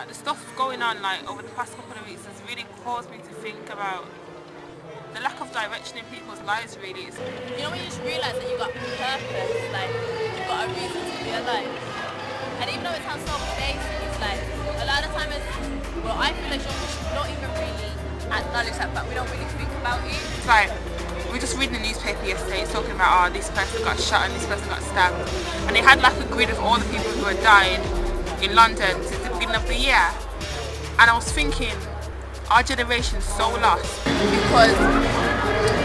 the stuff going on like over the past couple of weeks has really caused me to think about the lack of direction in people's lives. Really, you know when you just realise that you got purpose, like you've got a reason to be alive. And even though it sounds so basic, it's like a lot of times, well, I feel like we don't even really acknowledge that, but we don't really think about it. It's like we were just reading the newspaper yesterday. It's talking about, oh, this person got shot and this person got stabbed, and they had like a grid of all the people who had died in London since the beginning of the year. And I was thinking, our generation's so lost because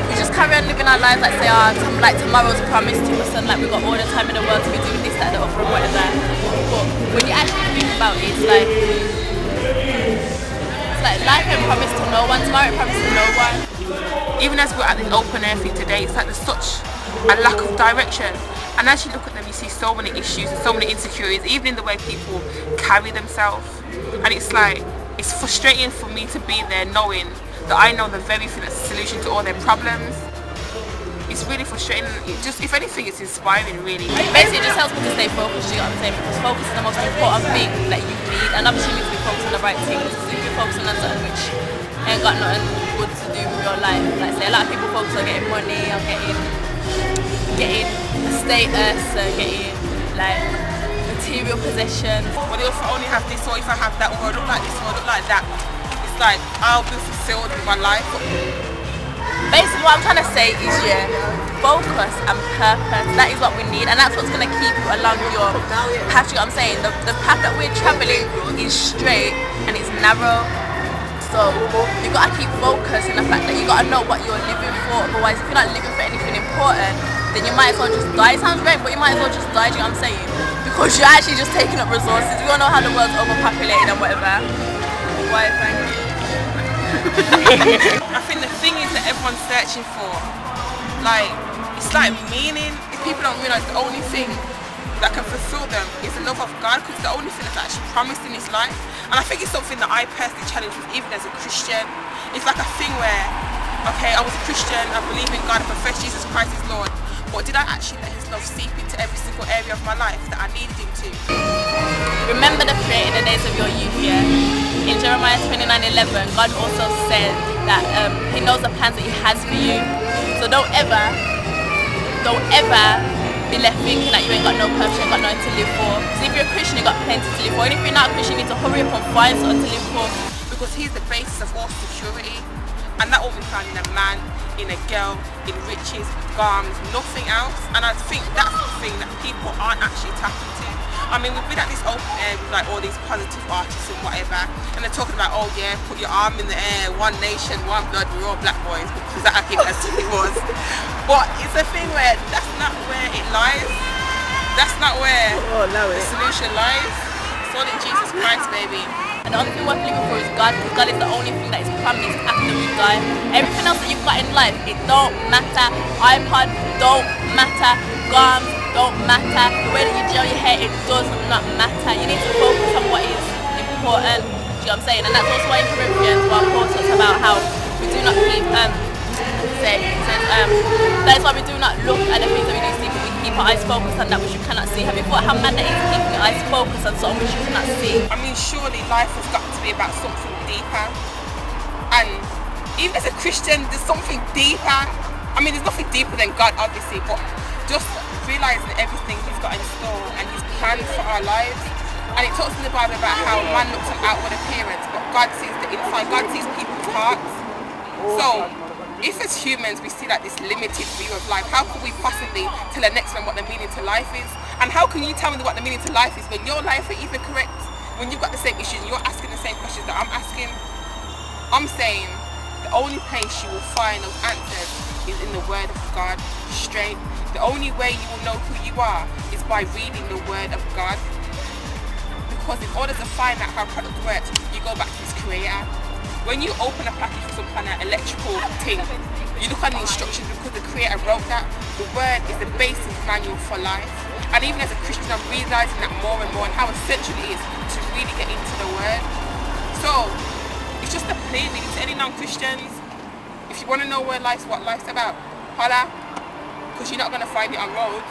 we just carry on living our lives like say like tomorrow's promised to us and like we've got all the time in the world to be doing this, that, the other, or whatever. But when you actually think about it, it's like life ain't promised to no one, tomorrow ain't promised to no one. Even as we're at this open air thing today, it's like there's such a lack of direction. And as you look at them, you see so many issues and so many insecurities, even in the way people carry themselves. And it's like, it's frustrating for me to be there knowing that I know the very thing that's the solution to all their problems. It's really frustrating. It just, if anything, it's inspiring, really. Basically, it just helps me to stay focused, you know what I'm saying? Because focus is the most important thing that you need. And obviously you need to be focused on the right things. Because if you're focusing on something which ain't got nothing good to do with your life, like say a lot of people focus on getting money, on getting status, getting like material possessions. Well, if I only have this, or if I have that, or I look like this, or I look like that, it's like I'll be fulfilled with my life. Basically what I'm trying to say is, yeah, focus and purpose, that is what we need, and that's what's going to keep you along your path. You know what I'm saying? The path that we're travelling is straight and it's narrow, so you got to keep focused in the fact that you got to know what you're living for. Otherwise, if you're not living for anything important, then you might as well just die. It sounds great, but you might as well just die, do you know what I'm saying? Because you're actually just taking up resources. We all know how the world's overpopulated and whatever. Why, thank you. I think the thing is that everyone's searching for, like, it's like meaning. If people don't realise the only thing that can fulfill them is the love of God, because it's the only thing that's actually promised in this life. And I think it's something that I personally challenge with, even as a Christian. It's like a thing where, okay, I was a Christian, I believe in God, I profess Jesus Christ is Lord, but did I actually let His love seep into every single area of my life that I needed Him to? Remember the prayer in the days of your youth, yeah? In Jeremiah 29:11, God also said that He knows the plans that He has for you. So don't ever be left thinking that you ain't got no purpose, you ain't got nothing to live for. Because if you're a Christian, you got plenty to live for. And if you're not a Christian, you need to hurry up and find something to live for. Because He's the basis of all security. And that won't be found in a man, in a girl, in riches, garments, nothing else. And I think that's the thing that people aren't actually tapping to. I mean, we've been at this open air with like all these positive artists and whatever, and they're talking about, oh yeah, put your arm in the air, one nation, one blood, we're all black boys, because that I think that's what it was. But it's a thing where that's not where it lies. That's not where the solution lies. It's all in Jesus Christ, baby. And the only thing worth living for is God, because God is the only thing that is promised after we die. Everything else that you've got in life, it don't matter. iPod don't matter. Gums don't matter. The way that you gel your hair, it does not matter. You need to focus on what is important. Do you know what I'm saying? And that's also why in Corinthians, Paul talks about how we do not keep that is why we do not look at the things that we do see, but we keep our eyes focused on that which you cannot see. Have you thought how mad that is, keeping your eyes focused on something which you cannot see? I mean, surely life has got to be about something deeper. And even as a Christian, there's something deeper. I mean, there's nothing deeper than God, obviously, but just realising everything He's got in store and His plans for our lives. And it talks in the Bible about how man looks at outward appearance, but God sees the inside. God sees people's hearts. So, if as humans we see like this limited view of life, how can we possibly tell the next man what the meaning to life is? And how can you tell me what the meaning to life is when your life ain't even correct? When you've got the same issues and you're asking the same questions that I'm asking? I'm saying the only place you will find those answers is in the Word of God, straight. The only way you will know who you are is by reading the Word of God. Because in order to find out how product works, you go back to its creator. When you open a package for some kind of electrical thing, you look at the instructions because the creator wrote that. The Word is the basic manual for life. And even as a Christian, I'm realising that more and more, and how essential it is to really get into the Word. So, it's just a plea really to any non-Christians. If you want to know what life's about, holla, because you're not going to find it on road.